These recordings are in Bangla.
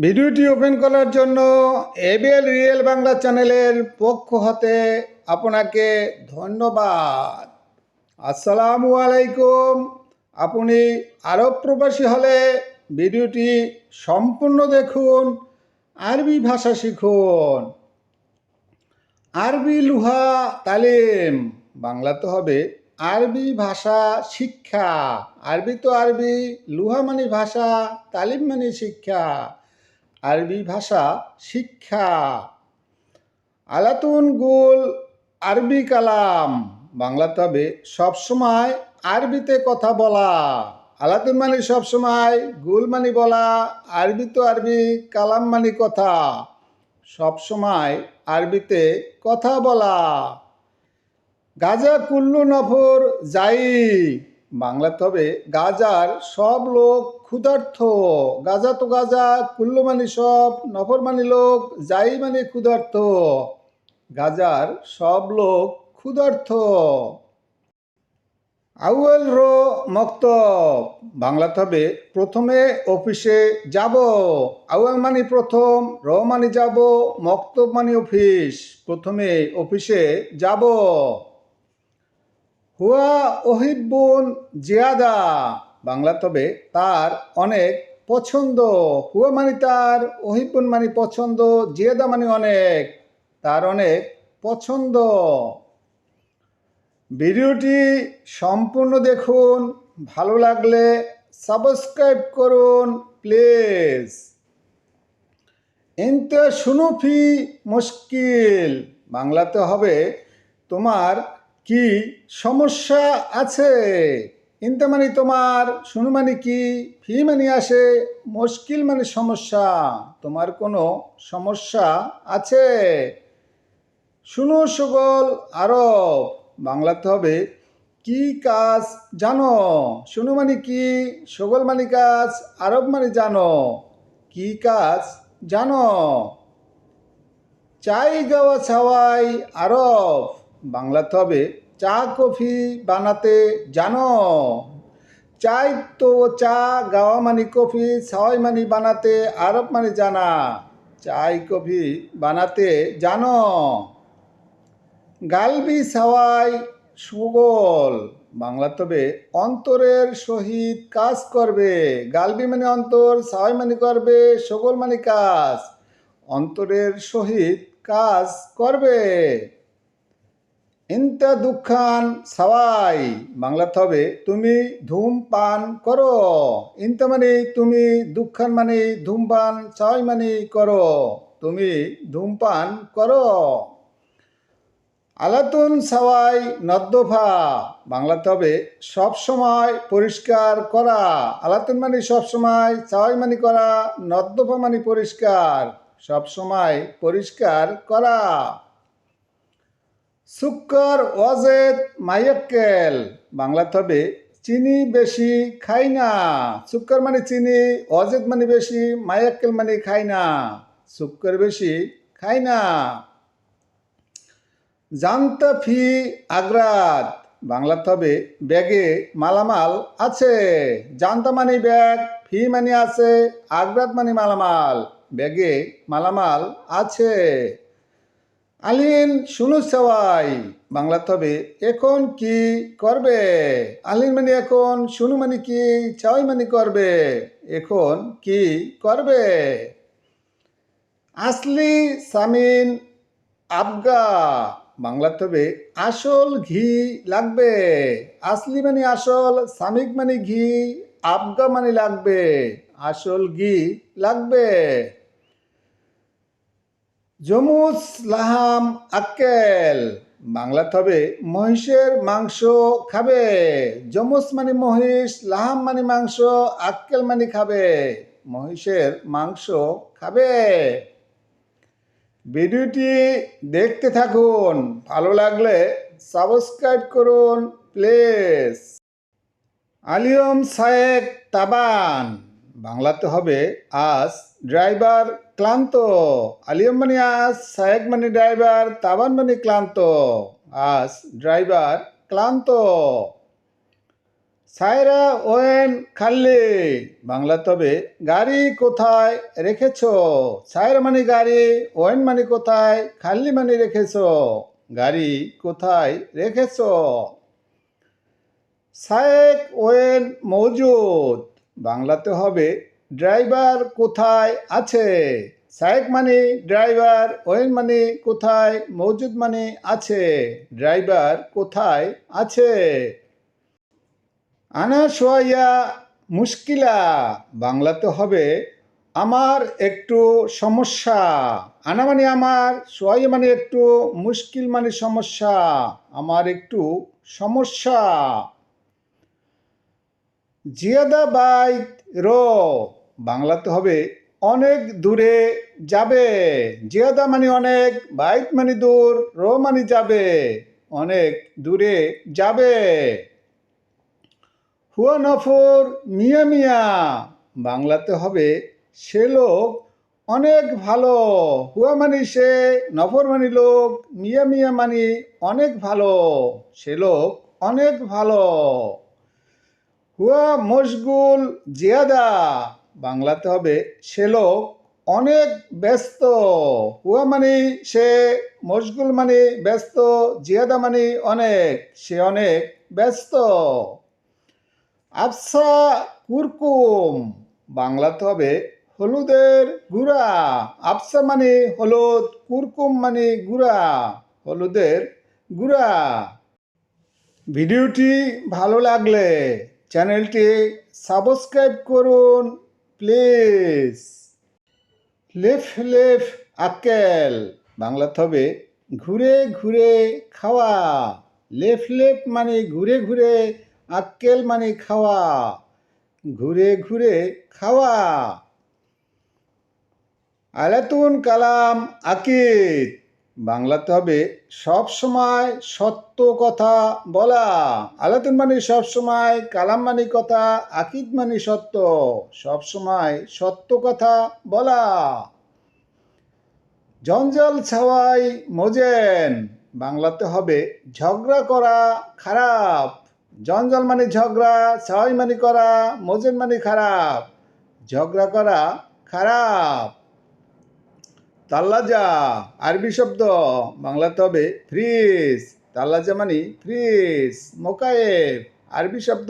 ভিডিওটি ওপেন করার জন্য এবিএল রিয়েল বাংলা চ্যানেলের পক্ষ হতে আপনাকে ধন্যবাদ। আসসালামু আলাইকুম। আপনি আরব প্রবাসী হলে ভিডিওটি সম্পূর্ণ দেখুন, আরবি ভাষা শিখুন। আরবি লুহা তালিম, বাংলাতে হবে আরবি ভাষা শিক্ষা। আরবি তো আরবি, লুহা মানে ভাষা, তালিম মানে শিক্ষা। আরবি ভাষা শিক্ষা। আলাতুন গুল আরবি কালাম, বাংলাতে হবে সবসময় আরবিতে কথা বলা। আলাতুন মানে সবসময়, গুল মানে বলা, আরবি তো আরবি, কালাম মানে কথা। সবসময় আরবিতে কথা বলা। গাজা কুল্লু নফর যাই, বাংলাতে হবে গাজার সব লোক ক্ষুধার্থ। গাজা তো গাজা, কুল্লু মানে সব, নফর মানে লোক, যাই মানে ক্ষুধার্থ। গাজার সব লোক ক্ষুধার্থ। আউয়াল রো মক্তব, বাংলাতে হবে প্রথমে অফিসে যাব। আউয়াল মানে প্রথম, রো মানে যাব, মক্তব মানে অফিস, প্রথমে অফিসে যাব। হুয়া ওহিব্বুন জিয়াদা, বাংলাতে হবে তার অনেক পছন্দ। হুয়া মানে তার, ওহিব্বুন মানে পছন্দ, জিয়াদা মানে অনেক, তার অনেক পছন্দ। ভিডিওটি সম্পূর্ণ দেখুন, ভালো লাগলে সাবস্ক্রাইব করুন প্লিজ। এনতে শুনুফি মুশকিল, বাংলাতে হবে তোমার কি সমস্যা আছে। ইনতে মানে তোমার, শুনু মানে কি, ফি মানে আসে, মুশকিল মানে সমস্যা, তোমার কোনো সমস্যা আছে। শুনো সকল আরব, বাংলাতে হবে কি কাজ জানো। শুনো মানে কি, সকল মানে কাজ, আরব মানে জানো, কি কাজ জানো। চাই গাওয়া ছাওয়াই আরব, বাংলাতে হবে চা কফি বানাতে জানো। চাই তো চা, গাওয়া মানে কফি, ছাওয়াই মানে বানাতে, আরব মানে জানা, চাই কফি বানাতে জানো। গালবি সাওয়াই সুগল, বাংলাতে হবে অন্তরের সহিত কাজ করবে। গালবি মানে অন্তর, সাওয়াই মানে করবে, সুগল মানে কাজ, অন্তরের সহিত কাজ করবে। ইনতা দুখান সাওয়াই, বাংলাতে হবে তুমি ধূমপান করো। ইনতা মানে তুমি, দুখান মানে ধূমপান, সাওয়াই মানে করো, তুমি ধূমপান করো। আলাতুন সাওয়াই নদ্দফা, বাংলাতে হবে সব সময় পরিষ্কার করা। আলাতুন মানে সব সময়, সাওয়াই মানে করা, নদ্দফা মানে পরিষ্কার, সব সময় পরিষ্কার করা। সুক্কর ওয়াজেদ মাইয়াক্কেল, বাংলাতে হবে চিনি বেশি খাই না। সুক্কর মানে চিনি, ওয়াজেদ মানে বেশি, মাইয়াক্কেল মানে খাই না, সুক্কর বেশি খাই না। জানতা ফি আগ্রাত, বাংলাতে হবে ব্যাগে মালামাল আছে। জানতা মানে ব্যাগ, ফি মানে আছে, আগ্রাত মানে মালামাল, ব্যাগে মালামাল আছে। আলিন শুনু সবাই, বাংলাতে হবে এখন কি করবে। আলিন মানে এখন, শুনু মানে কি, চাওয়াই মানে করবে, এখন কি করবে। আসলি সামিন আবগা, বাংলাতে হবে আসল ঘি লাগবে। আসলি মানে আসল, সামিক মানে ঘি, আবগা মানে লাগবে, আসল ঘি লাগবে। জমুস লাহাম আক্কেল, বাংলাতে হবে মহিষের মাংস খাবে। জমুস মানে মহিষ, লাহাম মানে মাংস, আক্কেল মানে খাবে, মহিষের মাংস খাবে। ভিডিওটি দেখতে থাকুন, ভালো লাগলে সাবস্ক্রাইব করুন প্লিজ। আলিয়ম সায়েক তাবান, বাংলাতে হবে আজ ড্রাইভার ক্লান্ত। আলিয়ম মানে আজ, সায়েক মানে ড্রাইভার, তাবান মানে ক্লান্ত, আজ ড্রাইভার ক্লান্ত। সায়রা ওয়েন খাল্লি বাংলা তবে গাড়ি কোথায় রেখেছ? সায়রা মানে গাড়ি, ওয়েন মানে কোথায়, খাল্লি মানে রেখেছ। গাড়ি কোথায় রেখেছ? সায়েক ওয়েন মৌজুদ বাংলাতে হবে ড্রাইভার কোথায় আছে। সায়েক মানে ড্রাইভার, ওয়েন মানে কোথায়, মৌজুদ মানে আছে। ড্রাইভার কোথায় আছে? আনা সোয়া মুশকিলা বাংলাতে হবে আমার একটু সমস্যা। আনা মানে আমার, সোয়া মানে একটু, মুশকিল মানে সমস্যা। আমার একটু সমস্যা। জিয়াদা বাইত রো বাংলাতে হবে অনেক দূরে যাবে। জিয়াদা মানে অনেক, বাইত মানে দূর, রো মানে যাবে। অনেক দূরে যাবে। হুয়া নফর মিয়া মিয়া বাংলাতে হবে সে লোক অনেক ভালো। হুয়া মানে সে, নফর মানে লোক, মিয়া মিয়া মানে অনেক ভালো। সে লোক অনেক ভালো। হুয়া মশগুল জিয়াদা বাংলাতে হবে সে লোক অনেক ব্যস্ত। হুয়া মানে সে, মশগুল মানে ব্যস্ত, জিয়াদা মানে অনেক, সে অনেক ব্যস্ত। আফসা কুরকুম বাংলাতে হবে হলুদের গুঁড়া। আফসা মানে হলুদ, কুরকুম মানে গুঁড়া, হলুদের গুঁড়া। ভিডিওটি ভালো লাগলে চ্যানেলটি সাবস্ক্রাইব করুন প্লিজ। লেফ লেফ আক্কেল বাংলাতে হবে ঘুরে ঘুরে খাওয়া। লেফ লেফ মানে ঘুরে ঘুরে, আক্কেল মানে খাওয়া, ঘুরে ঘুরে খাওয়া। আলাতুন কালাম আকিদ বাংলাতে হবে সব সময় সত্য কথা বলা। আলাতুন মানে সব সময়, কালাম মানে কথা, আকিদ মানে সত্য, সব সময় সত্য কথা বলা। জঞ্জাল ছাওয়াই মোজেন বাংলাতে হবে ঝগড়া করা খারাপ। জঞ্জাল মানে ঝগড়া, ছাওয়াই মানে করা, মোজেন মানে খারাপ, ঝগড়া করা খারাপ। তাল্লাজা আরবি শব্দ বাংলাতে হবে ফ্রিজ। তাল্লাজা মানে ফ্রিজ। মোকায়েব আরবি শব্দ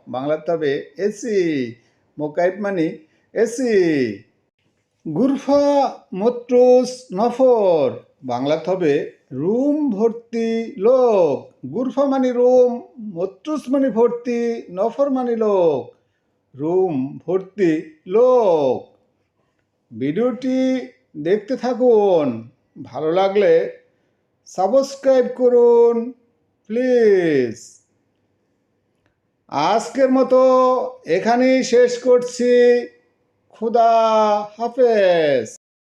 বাংলাতে হবে এসি। মোকায়েব মানে এসি। গুরফা মত্রুস নফর বাংলাতে হবে রুম ভর্তি লোক। গুরফা মানে রুম, মত্রুস মানে ভর্তি, নফর মানে লোক, রুম ভর্তি লোক। ভিডিওটি দেখতে থাকুন, ভালো লাগলে সাবস্ক্রাইব করুন প্লিজ। আজকের মতো এখানেই শেষ করছি। খুদা হাফেজ।